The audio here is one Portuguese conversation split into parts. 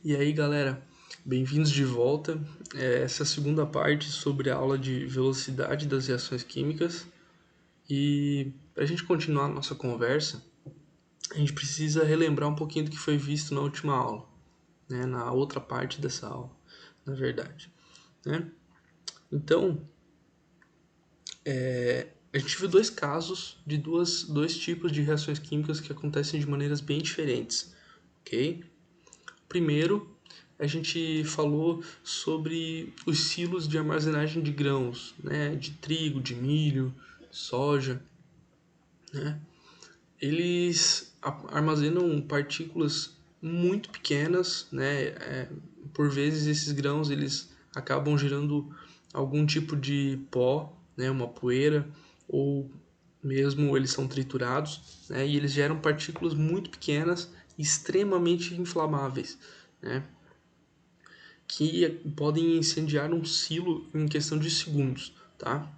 E aí, galera, bem-vindos de volta. Essa é a segunda parte sobre a aula de velocidade das reações químicas. E para a gente continuar a nossa conversa, a gente precisa relembrar um pouquinho do que foi visto na última aula, né? Na outra parte dessa aula, na verdade, né? Então, a gente viu dois casos de dois tipos de reações químicas que acontecem de maneiras bem diferentes, ok? Primeiro, a gente falou sobre os silos de armazenagem de grãos, né, de trigo, de milho, soja, né? Eles armazenam partículas muito pequenas, né? Por vezes esses grãos eles acabam gerando algum tipo de pó, né, uma poeira, ou mesmo eles são triturados, né? E eles geram partículas muito pequenas, extremamente inflamáveis, né? Que podem incendiar um silo em questão de segundos, tá?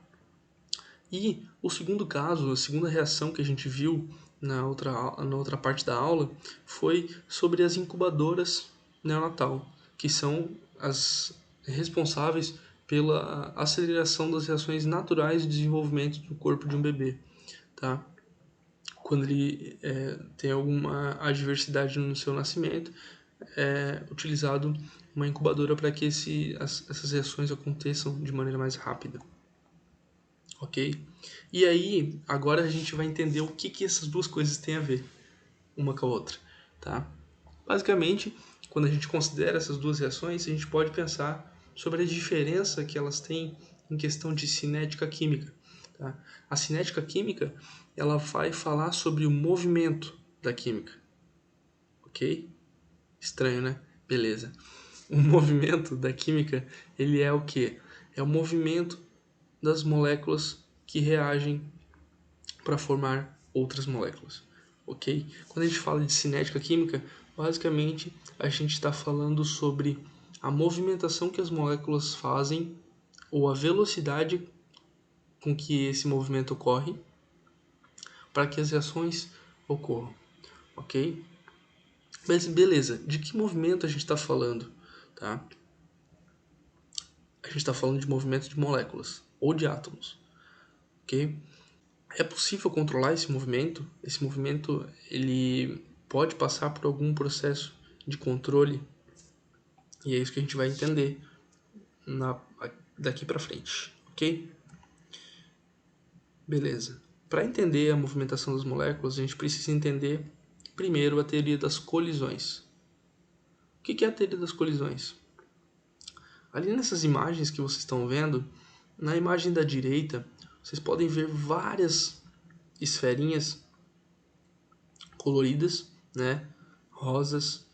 E o segundo caso, a segunda reação que a gente viu na outra parte da aula foi sobre as incubadoras neonatal, que são as responsáveis pela aceleração das reações naturais de desenvolvimento do corpo de um bebê, tá? Quando ele tem alguma adversidade no seu nascimento, é utilizado uma incubadora para que essas reações aconteçam de maneira mais rápida, ok? E aí, agora a gente vai entender o que essas duas coisas têm a ver uma com a outra, tá? Basicamente, quando a gente considera essas duas reações, a gente pode pensar sobre a diferença que elas têm em questão de cinética química, tá? A cinética química, ela vai falar sobre o movimento da química, ok? Estranho, né? Beleza. O movimento da química, ele é o quê? É o movimento das moléculas que reagem para formar outras moléculas, ok? Quando a gente fala de cinética química, basicamente a gente está falando sobre a movimentação que as moléculas fazem ou a velocidade com que esse movimento ocorre para que as reações ocorram, ok? Mas beleza, de que movimento a gente está falando, tá? A gente está falando de movimento de moléculas ou de átomos, ok? É possível controlar esse movimento? Esse movimento ele pode passar por algum processo de controle e é isso que a gente vai entender na, daqui para frente, ok? Beleza. Para entender a movimentação das moléculas, a gente precisa entender primeiro a teoria das colisões. O que é a teoria das colisões? Ali nessas imagens que vocês estão vendo, na imagem da direita, vocês podem ver várias esferinhas coloridas, né, rosas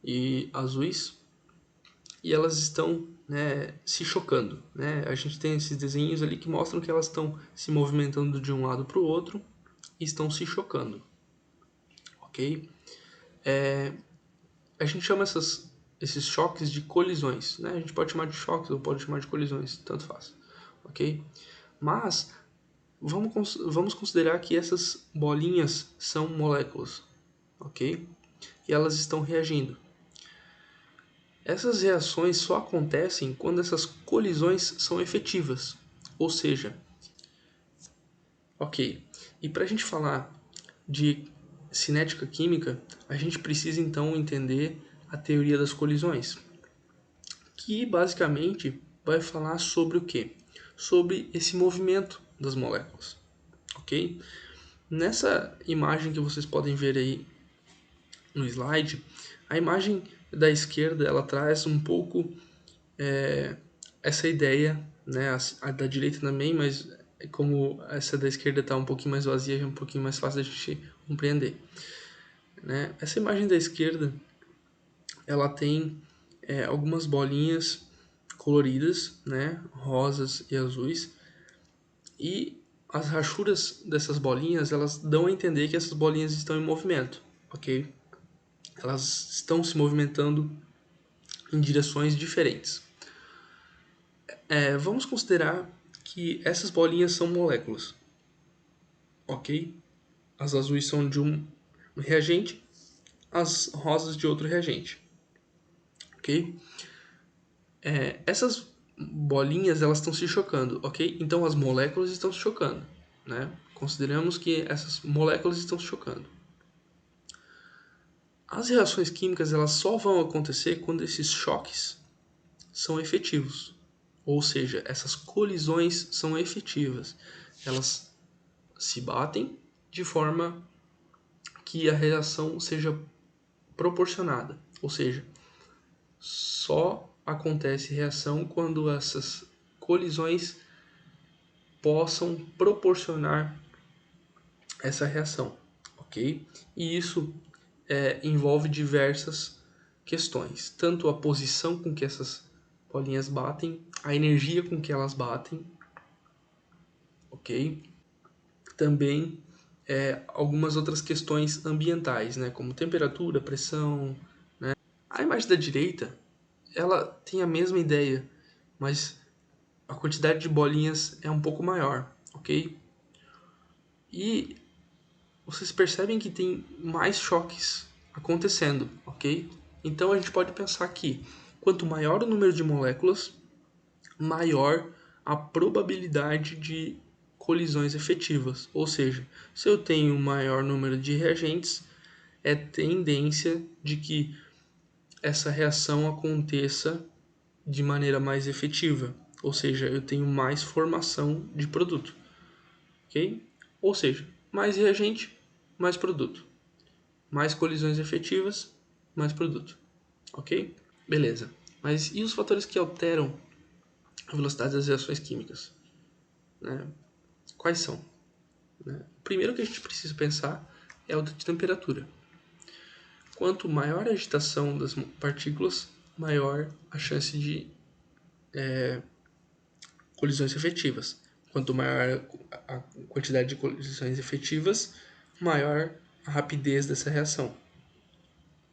e azuis, e elas estão, né, se chocando, né? A gente tem esses desenhos ali que mostram que elas estão se movimentando de um lado para o outro e estão se chocando, ok? A gente chama esses choques de colisões, né? A gente pode chamar de choques ou pode chamar de colisões, tanto faz, ok? Mas vamos considerar que essas bolinhas são moléculas, ok? E elas estão reagindo. Essas reações só acontecem quando essas colisões são efetivas, ou seja, ok. E para a gente falar de cinética química, a gente precisa então entender a teoria das colisões, que basicamente vai falar sobre o quê? Sobre esse movimento das moléculas, ok? Nessa imagem que vocês podem ver aí no slide, a imagem da esquerda ela traz um pouco essa ideia, né, a da direita também, mas como essa da esquerda está um pouquinho mais vazia, é um pouquinho mais fácil da gente compreender, né? Essa imagem da esquerda, ela tem algumas bolinhas coloridas, né, rosas e azuis, e as rachuras dessas bolinhas, elas dão a entender que essas bolinhas estão em movimento, ok? Elas estão se movimentando em direções diferentes. Vamos considerar que essas bolinhas são moléculas, ok? As azuis são de um reagente, as rosas de outro reagente. ok? Essas bolinhas, elas estão se chocando, ok? Então as moléculas estão se chocando, né? Consideramos que essas moléculas estão se chocando. As reações químicas, elas só vão acontecer quando esses choques são efetivos. Ou seja, essas colisões são efetivas. Elas se batem de forma que a reação seja proporcionada. Ou seja, só acontece reação quando essas colisões possam proporcionar essa reação, ok? E isso envolve diversas questões, tanto a posição com que essas bolinhas batem, a energia com que elas batem, ok? Também algumas outras questões ambientais, né, como temperatura, pressão, né? A imagem da direita, ela tem a mesma ideia, mas a quantidade de bolinhas é um pouco maior, ok? E vocês percebem que tem mais choques acontecendo, ok? Então a gente pode pensar que quanto maior o número de moléculas, maior a probabilidade de colisões efetivas. Ou seja, se eu tenho um maior número de reagentes, é tendência de que essa reação aconteça de maneira mais efetiva. Ou seja, eu tenho mais formação de produto. Ok? Ou seja, mais reagente, mais produto. Mais colisões efetivas, mais produto. Ok? Beleza. Mas e os fatores que alteram a velocidade das reações químicas? Né? Quais são? Né? O primeiro que a gente precisa pensar é o de temperatura. Quanto maior a agitação das partículas, maior a chance de colisões efetivas. Quanto maior a quantidade de colisões efetivas, maior a rapidez dessa reação.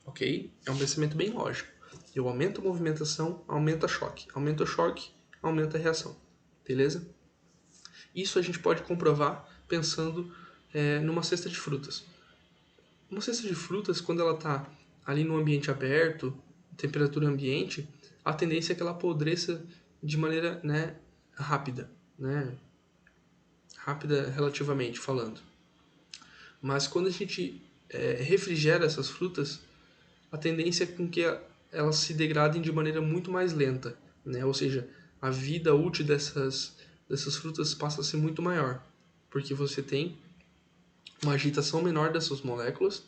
Ok? É um pensamento bem lógico. Eu aumento a movimentação, aumenta choque. Aumenta o choque, aumenta a reação. Beleza? Isso a gente pode comprovar pensando numa cesta de frutas. Uma cesta de frutas, quando ela está ali no ambiente aberto, temperatura ambiente, a tendência é que ela apodreça de maneira rápida, né? Rápida relativamente falando. Mas quando a gente refrigera essas frutas, a tendência é com que elas se degradem de maneira muito mais lenta, né? Ou seja, a vida útil dessas frutas passa a ser muito maior, porque você tem uma agitação menor dessas moléculas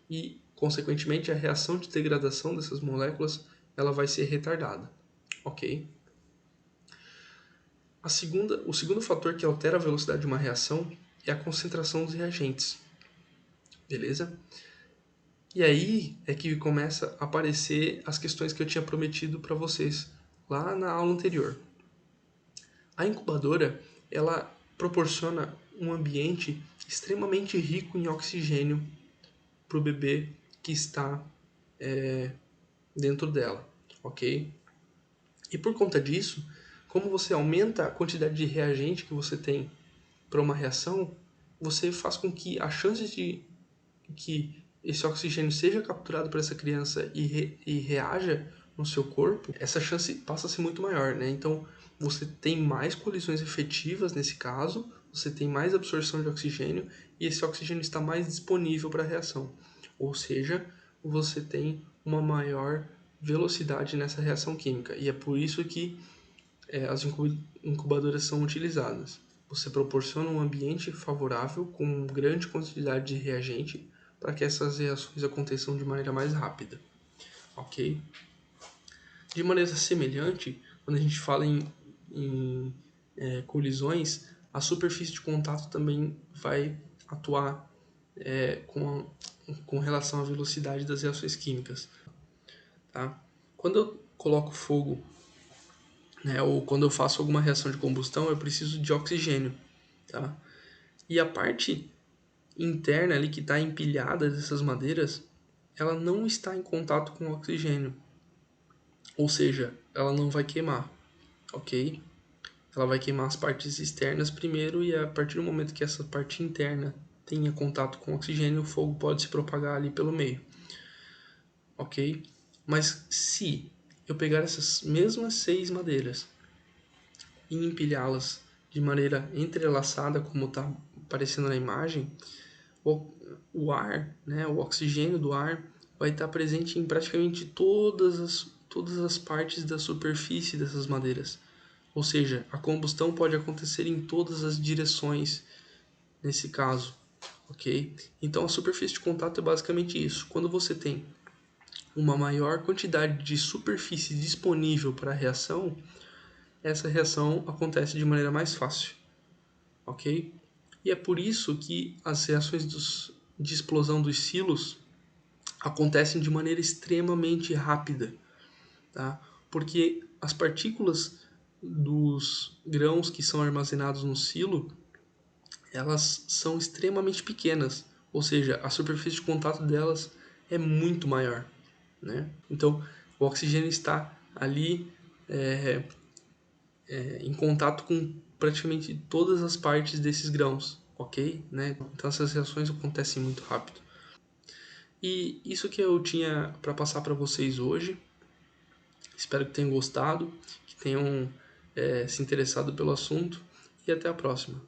e, consequentemente, a reação de degradação dessas moléculas ela vai ser retardada, ok? O segundo fator que altera a velocidade de uma reação é a concentração dos reagentes, beleza? E aí é que começa a aparecer as questões que eu tinha prometido para vocês lá na aula anterior. A incubadora, ela proporciona um ambiente extremamente rico em oxigênio para o bebê que está dentro dela, ok? E por conta disso, como você aumenta a quantidade de reagente que você tem para uma reação, você faz com que a chance de que esse oxigênio seja capturado por essa criança e reaja no seu corpo, essa chance passa a ser muito maior, né? Então, você tem mais colisões efetivas nesse caso, você tem mais absorção de oxigênio e esse oxigênio está mais disponível para a reação. Ou seja, você tem uma maior velocidade nessa reação química. E é por isso que as incubadoras são utilizadas. Você proporciona um ambiente favorável com grande quantidade de reagente para que essas reações aconteçam de maneira mais rápida, ok? De maneira semelhante, quando a gente fala em colisões, a superfície de contato também vai atuar com relação à velocidade das reações químicas. Tá? Quando eu coloco fogo, ou quando eu faço alguma reação de combustão, eu preciso de oxigênio. Tá? E a parte interna ali que está empilhada dessas madeiras, ela não está em contato com o oxigênio. Ou seja, ela não vai queimar, ok? Ela vai queimar as partes externas primeiro e a partir do momento que essa parte interna tenha contato com o oxigênio, o fogo pode se propagar ali pelo meio, ok? Mas se eu pegar essas mesmas 6 madeiras e empilhá-las de maneira entrelaçada, como está aparecendo na imagem, o ar, né, o oxigênio do ar vai estar presente em praticamente todas as partes da superfície dessas madeiras. Ou seja, a combustão pode acontecer em todas as direções nesse caso, ok? Então a superfície de contato é basicamente isso. Quando você tem uma maior quantidade de superfície disponível para a reação, essa reação acontece de maneira mais fácil, ok? E é por isso que as reações de explosão dos silos acontecem de maneira extremamente rápida, tá? Porque as partículas dos grãos que são armazenados no silo, elas são extremamente pequenas, ou seja, a superfície de contato delas é muito maior, né? Então, o oxigênio está ali em contato com praticamente todas as partes desses grãos, ok? Né? Então, essas reações acontecem muito rápido. E isso que eu tinha para passar para vocês hoje. Espero que tenham gostado, que tenham se interessado pelo assunto e até a próxima.